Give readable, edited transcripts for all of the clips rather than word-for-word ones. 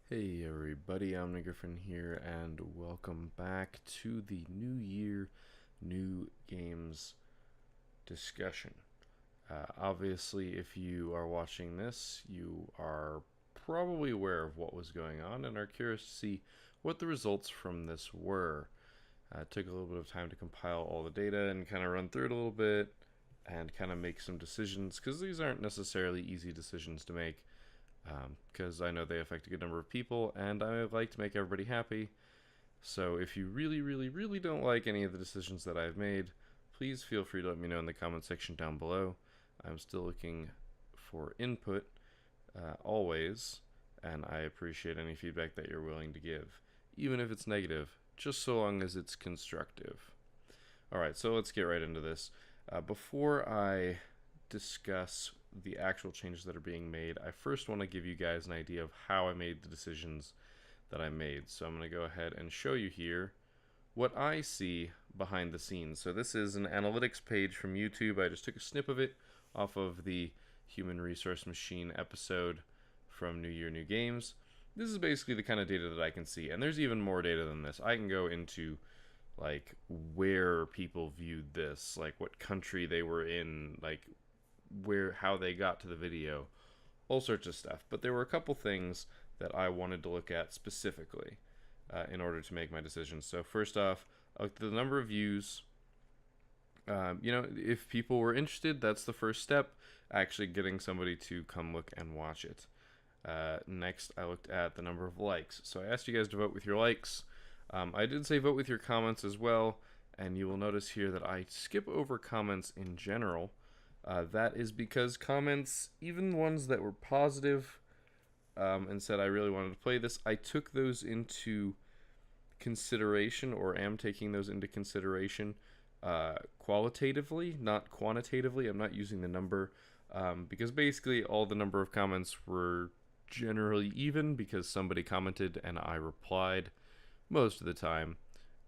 Hey everybody, I'm Griffin here, and welcome back to the New Year, New Games discussion. Obviously, if you are watching this, you are probably aware of what was going on and are curious to see what the results from this were. It took a little bit of time to compile all the data and kind of run through it a little bit and kind of make some decisions, because these aren't necessarily easy decisions to make, because I know they affect a good number of people, and I like to make everybody happy. So if you really, really, really don't like any of the decisions that I've made, please feel free to let me know in the comment section down below. I'm still looking for input, always, and I appreciate any feedback that you're willing to give, even if it's negative, just so long as it's constructive. Alright, so let's get right into this. Before I discuss the actual changes that are being made, I first want to give you guys an idea of how I made the decisions that I made. So I'm going to go ahead and show you here what I see behind the scenes. So this is an analytics page from YouTube. I just took a snip of it off of the Human Resource Machine episode from New Year, New Games. This is basically the kind of data that I can see, and there's even more data than this. I can go into like where people viewed this, like what country they were in, like how they got to the video, all sorts of stuff. But there were a couple things that I wanted to look at specifically in order to make my decisions. So first off, the number of views. If people were interested, that's the first step, actually getting somebody to come look and watch it. Next, I looked at the number of likes. So I asked you guys to vote with your likes. I did say vote with your comments as well, and you will notice here that I skip over comments in general. That is because comments, even ones that were positive and said I really wanted to play this, I took those into consideration, or am taking those into consideration qualitatively, not quantitatively. I'm not using the number because basically all the number of comments were generally even because somebody commented and I replied most of the time.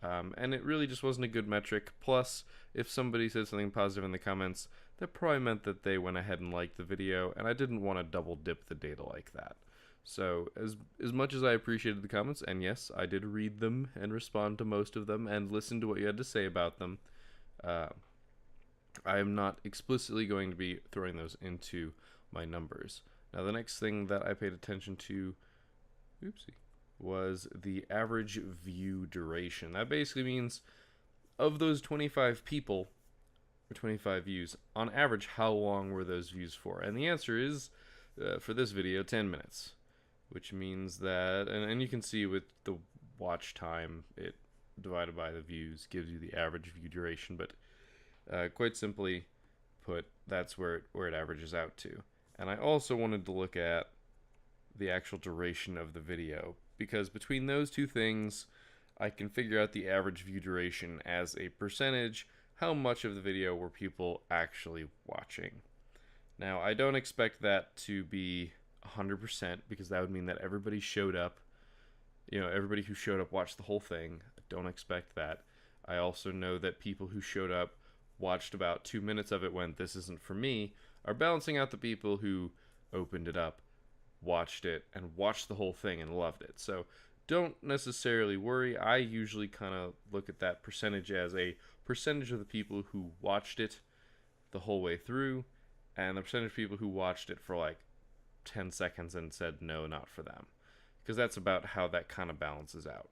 And it really just wasn't a good metric. Plus, if somebody said something positive in the comments, that probably meant that they went ahead and liked the video, and I didn't want to double dip the data like that. So, as much as I appreciated the comments, and yes, I did read them and respond to most of them and listen to what you had to say about them, uh, I am not explicitly going to be throwing those into my numbers. Now, the next thing that I paid attention to, oopsie, was the average view duration. That basically means of those 25 people, or 25 views, on average, how long were those views for? And the answer is, for this video, 10 minutes. Which means that, and you can see with the watch time, it divided by the views gives you the average view duration. But quite simply put, that's where it averages out to. And I also wanted to look at the actual duration of the video, because between those two things, I can figure out the average view duration as a percentage, how much of the video were people actually watching. Now, I don't expect that to be 100%, because that would mean that everybody showed up. Everybody who showed up watched the whole thing. I don't expect that. I also know that people who showed up watched about 2 minutes of it, went, this isn't for me, are balancing out the people who opened it up, watched it, and watched the whole thing and loved it. So don't necessarily worry. I usually kind of look at that percentage as a percentage of the people who watched it the whole way through, and the percentage of people who watched it for like 10 seconds and said no, not for them. Because that's about how that kind of balances out.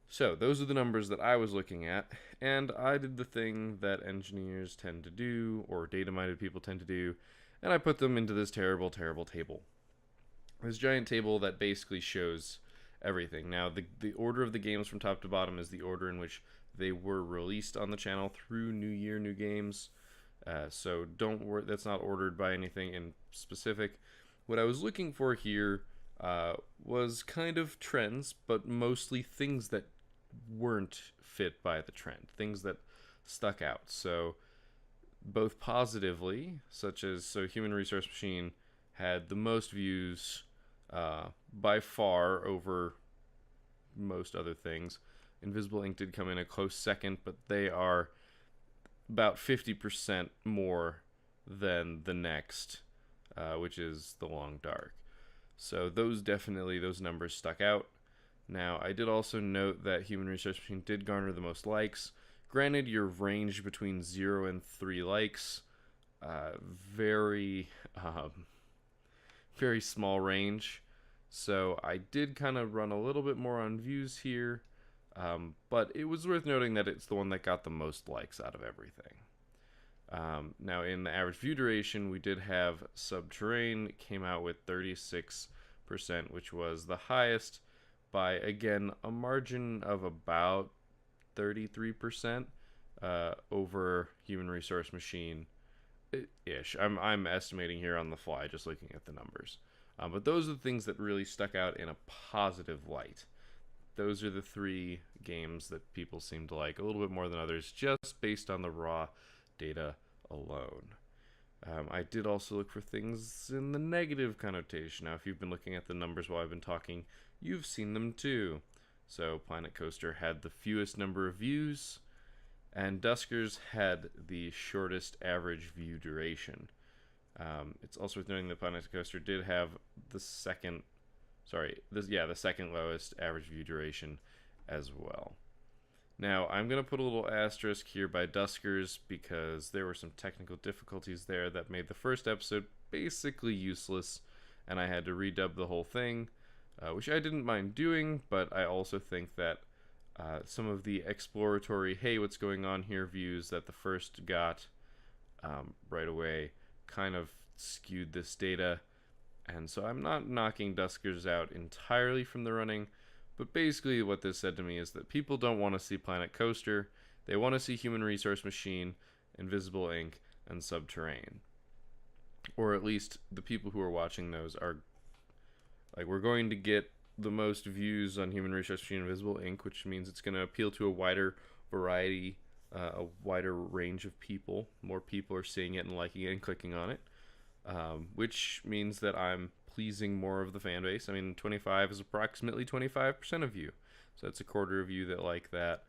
So those are the numbers that I was looking at, and I did the thing that engineers tend to do, or data-minded people tend to do, and I put them into this terrible, terrible table. This giant table that basically shows everything. Now, the order of the games from top to bottom is the order in which they were released on the channel through New Year, New Games. So don't worry, that's not ordered by anything in specific. What I was looking for here was kind of trends, but mostly things that weren't fit by the trend, things that stuck out. So both positively, such as, so Human Resource Machine had the most views by far over most other things. Invisible Ink did come in a close second, but they are about 50% more than the next, which is The Long Dark. So those numbers stuck out. Now, I did also note that Human Research Machine did garner the most likes. Granted, your range between 0 and 3 likes, very, very small range. So I did kind of run a little bit more on views here, but it was worth noting that it's the one that got the most likes out of everything. Now, in the average view duration, we did have Subterrane came out with 36%, which was the highest by, again, a margin of about 33% over Human Resource Machine ish. I'm estimating here on the fly, just looking at the numbers. But those are the things that really stuck out in a positive light. Those are the three games that people seem to like a little bit more than others, just based on the raw data alone. I did also look for things in the negative connotation. Now, if you've been looking at the numbers while I've been talking, you've seen them too. So, Planet Coaster had the fewest number of views, and Duskers had the shortest average view duration. It's also worth noting that Planet Coaster did have the second lowest average view duration as well. Now, I'm going to put a little asterisk here by Duskers because there were some technical difficulties there that made the first episode basically useless, and I had to redub the whole thing, which I didn't mind doing, but I also think that some of the exploratory, hey, what's going on here views that the first got right away kind of skewed this data. And so I'm not knocking Duskers out entirely from the running, but basically what this said to me is that people don't want to see Planet Coaster. They want to see Human Resource Machine, Invisible Ink, and Subterrane. Or at least the people who are watching those are, like, we're going to get the most views on Human Resource Machine, Invisible Ink, which means it's going to appeal to a wider variety, a wider range of people. More people are seeing it and liking it and clicking on it. Which means that I'm pleasing more of the fan base. I mean, 25 is approximately 25% of you, so that's a quarter of you that like that,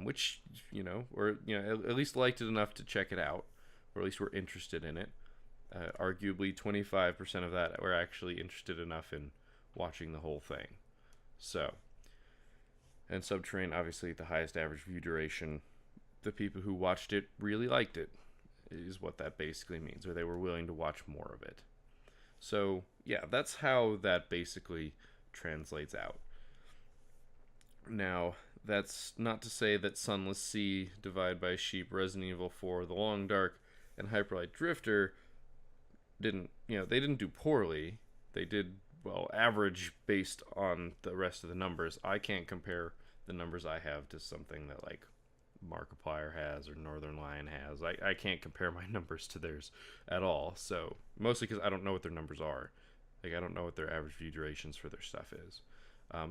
which at least liked it enough to check it out, or at least were interested in it. Arguably, 25% of that were actually interested enough in watching the whole thing. So, and Subterrane, obviously, the highest average view duration. The people who watched it really liked it, is what that basically means, or they were willing to watch more of it. So, yeah, that's how that basically translates out. Now, that's not to say that Sunless Sea, Divide by Sheep, Resident Evil 4, The Long Dark, and Hyperlight Drifter they didn't do poorly. They did, well, average based on the rest of the numbers. I can't compare the numbers I have to something that, like, Markiplier has or Northern Lion has. I can't compare my numbers to theirs at all. So mostly because I don't know what their numbers are. Like, I don't know what their average view durations for their stuff is.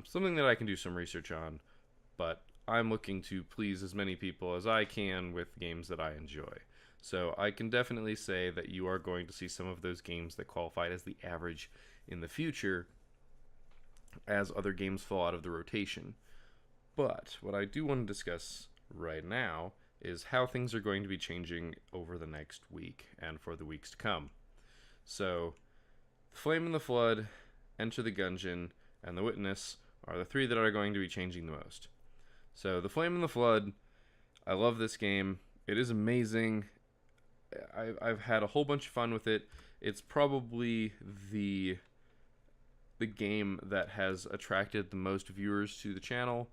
Something that I can do some research on, but I'm looking to please as many people as I can with games that I enjoy. So I can definitely say that you are going to see some of those games that qualified as the average in the future as other games fall out of the rotation. But what I do want to discuss right now is how things are going to be changing over the next week and for the weeks to come. So, Flame in the Flood, Enter the Gungeon, and The Witness are the three that are going to be changing the most. So, The Flame in the Flood, I love this game. It is amazing. I've had a whole bunch of fun with it. It's probably the game that has attracted the most viewers to the channel.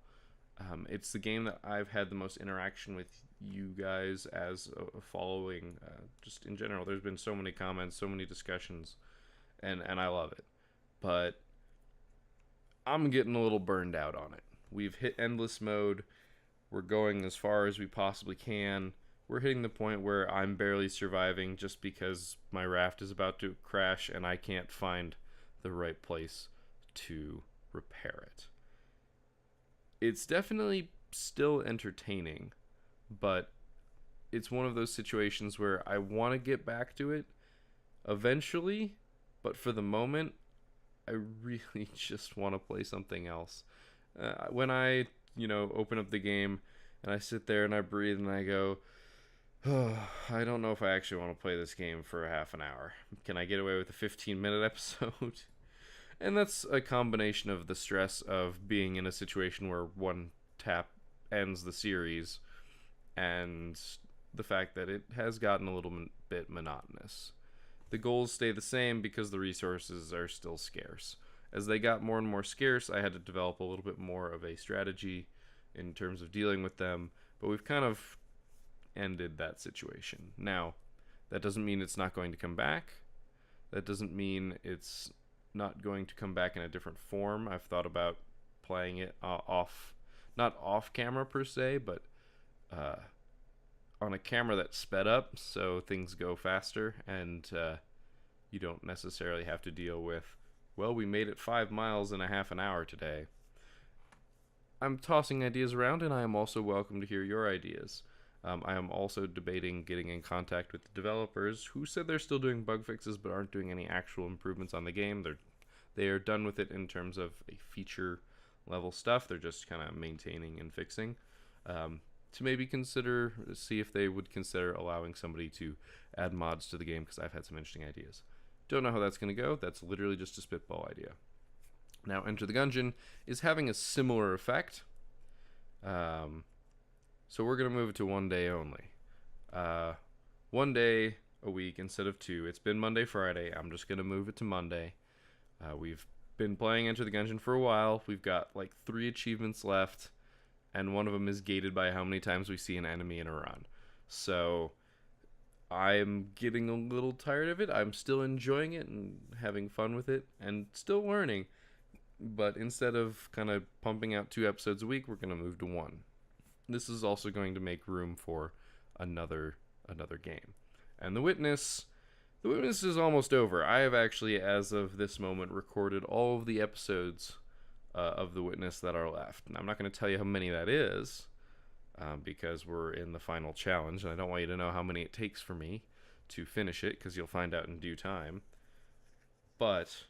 It's the game that I've had the most interaction with you guys as a following, just in general. There's been so many comments, so many discussions, and I love it. But I'm getting a little burned out on it. We've hit endless mode. We're going as far as we possibly can. We're hitting the point where I'm barely surviving just because my raft is about to crash and I can't find the right place to repair it. It's definitely still entertaining, but it's one of those situations where I want to get back to it eventually, but for the moment, I really just want to play something else. When I, open up the game and I sit there and I breathe and I go, oh, I don't know if I actually want to play this game for a half an hour. Can I get away with a 15-minute episode? And that's a combination of the stress of being in a situation where one tap ends the series and the fact that it has gotten a little bit monotonous. The goals stay the same because the resources are still scarce. As they got more and more scarce, I had to develop a little bit more of a strategy in terms of dealing with them, but we've kind of ended that situation. Now, that doesn't mean it's not going to come back. That doesn't mean it's not going to come back in a different form. I've thought about playing it not off camera per se, but uh, on a camera that's sped up so things go faster and you don't necessarily have to deal with, well, we made it 5 miles in a half an hour today. I'm tossing ideas around, and I am also welcome to hear your ideas. I am also debating getting in contact with the developers who said they're still doing bug fixes but aren't doing any actual improvements on the game. They are done with it in terms of a feature level stuff. They're just kind of maintaining and fixing. To maybe see if they would consider allowing somebody to add mods to the game, because I've had some interesting ideas. Don't know how that's going to go. That's literally just a spitball idea. Now, Enter the Gungeon is having a similar effect. So we're going to move it to 1 day only. 1 day a week instead of 2. It's been Monday, Friday. I'm just going to move it to Monday. We've been playing Enter the Gungeon for a while. We've got like 3 achievements left, and one of them is gated by how many times we see an enemy in a run. So I'm getting a little tired of it. I'm still enjoying it and having fun with it and still learning. But instead of kind of pumping out 2 episodes a week, we're going to move to 1. This is also going to make room for another game. And The Witness is almost over. I have actually, as of this moment, recorded all of the episodes of The Witness that are left. And I'm not going to tell you how many that is, because we're in the final challenge, and I don't want you to know how many it takes for me to finish it, because you'll find out in due time. But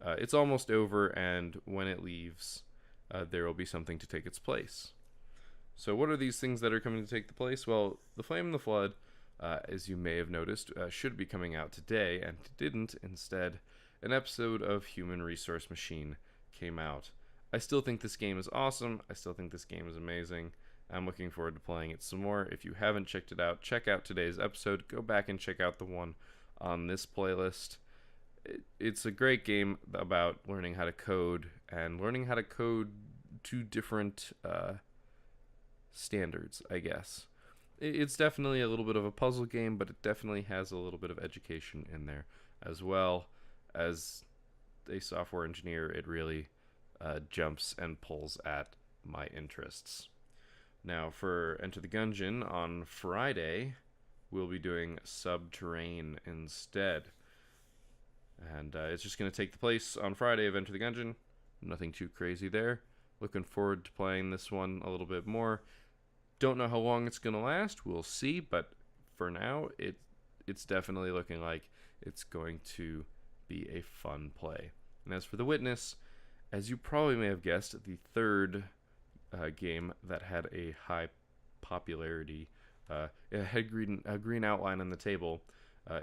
it's almost over, and when it leaves, there will be something to take its place. So what are these things that are coming to take the place? Well, The Flame and the Flood, as you may have noticed, should be coming out today, and didn't. Instead, an episode of Human Resource Machine came out. I still think this game is awesome. I still think this game is amazing. I'm looking forward to playing it some more. If you haven't checked it out, check out today's episode. Go back and check out the one on this playlist. It's a great game about learning how to code, and learning how to code to different standards, I guess. It's definitely a little bit of a puzzle game, but it definitely has a little bit of education in there as well. As a software engineer, it really jumps and pulls at my interests. Now, for Enter the Gungeon, on Friday, we'll be doing Subterrane instead. And it's just going to take the place on Friday of Enter the Gungeon. Nothing too crazy there. Looking forward to playing this one a little bit more. Don't know how long it's going to last. We'll see. But for now, it's definitely looking like it's going to be a fun play. And as for The Witness, as you probably may have guessed, the third game that had a high popularity, it had a green outline on the table.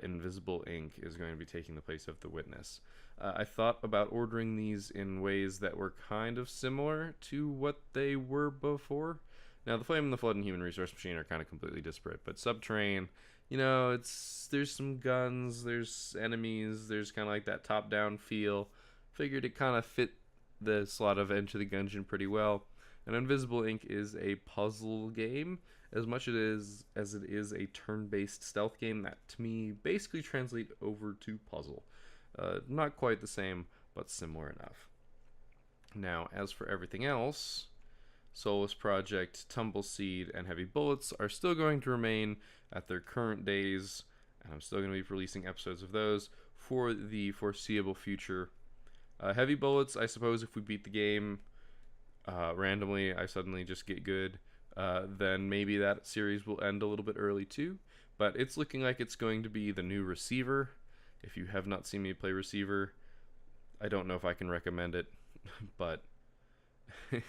Invisible Ink is going to be taking the place of The Witness. I thought about ordering these in ways that were kind of similar to what they were before. Now, The Flame and the Flood and Human Resource Machine are kind of completely disparate, but Subterrane, there's some guns, there's enemies, there's kind of like that top-down feel. Figured it kind of fit the slot of Enter the Gungeon pretty well. And Invisible Ink is a puzzle game, as much as it is a turn-based stealth game that, to me, basically translate over to puzzle. Not quite the same, but similar enough. Now, as for everything else, Solus Project, Tumbleseed, and Heavy Bullets are still going to remain at their current days, and I'm still going to be releasing episodes of those for the foreseeable future. Heavy Bullets, I suppose if we beat the game randomly, I suddenly just get good, then maybe that series will end a little bit early too. But it's looking like it's going to be the new Receiver. If you have not seen me play Receiver, I don't know if I can recommend it, but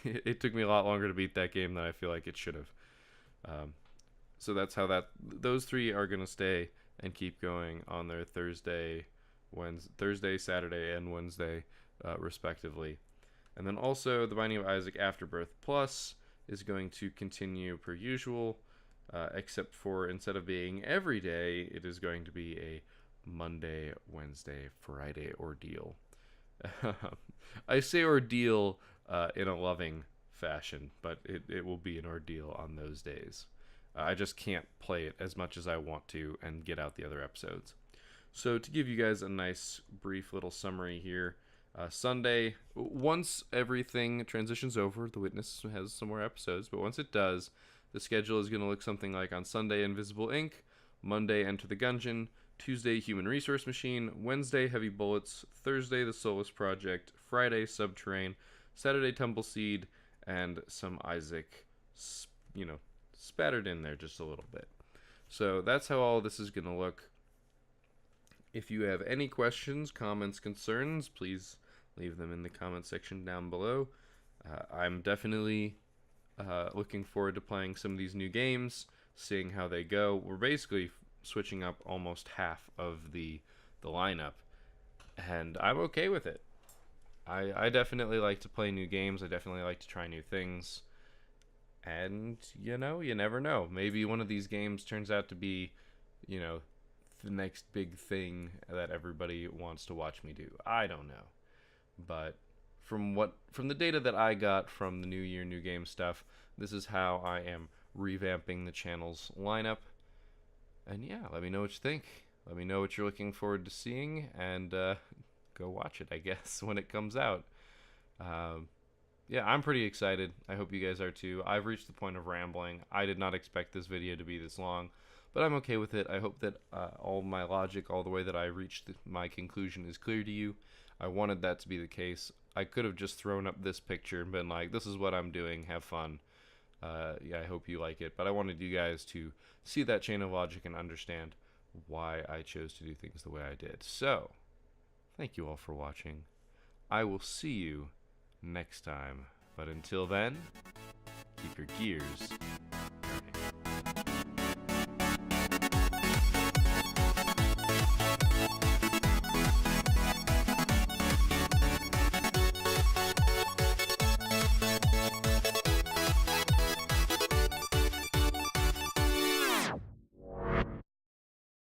it took me a lot longer to beat that game than I feel like it should have. So that's how those 3 are going to stay and keep going on their Thursday, Saturday, and Wednesday respectively. And then also the Binding of Isaac Afterbirth Plus is going to continue per usual, except for instead of being every day, it is going to be a Monday, Wednesday, Friday ordeal. I say ordeal in a loving fashion, but it will be an ordeal on those days. I just can't play it as much as I want to and get out the other episodes. So to give you guys a nice brief little summary here, Sunday, once everything transitions over, The Witness has some more episodes, but once it does, the schedule is going to look something like on Sunday, Invisible Ink, Monday, Enter the Gungeon, Tuesday, Human Resource Machine, Wednesday, Heavy Bullets, Thursday, The Solace Project, Friday, Subterrane, Saturday, Tumbleseed, and some Isaac, spattered in there just a little bit. So that's how all this is going to look. If you have any questions, comments, concerns, please leave them in the comment section down below. I'm definitely looking forward to playing some of these new games, seeing how they go. We're basically switching up almost half of the lineup, and I'm okay with it. I definitely like to play new games. I definitely like to try new things. And, you never know. Maybe one of these games turns out to be, the next big thing that everybody wants to watch me do. I don't know. But from the data that I got from the New Year, New Game stuff, this is how I am revamping the channel's lineup. And yeah, let me know what you think. Let me know what you're looking forward to seeing, and go watch it, I guess, when it comes out. Yeah, I'm pretty excited. I hope you guys are too. I've reached the point of rambling. I did not expect this video to be this long, but I'm okay with it. I hope that all my logic, all the way that I reached my conclusion is clear to you. I wanted that to be the case. I could have just thrown up this picture and been like, this is what I'm doing, have fun. Yeah, I hope you like it, but I wanted you guys to see that chain of logic and understand why I chose to do things the way I did. So, thank you all for watching. I will see you next time, but until then, keep your gears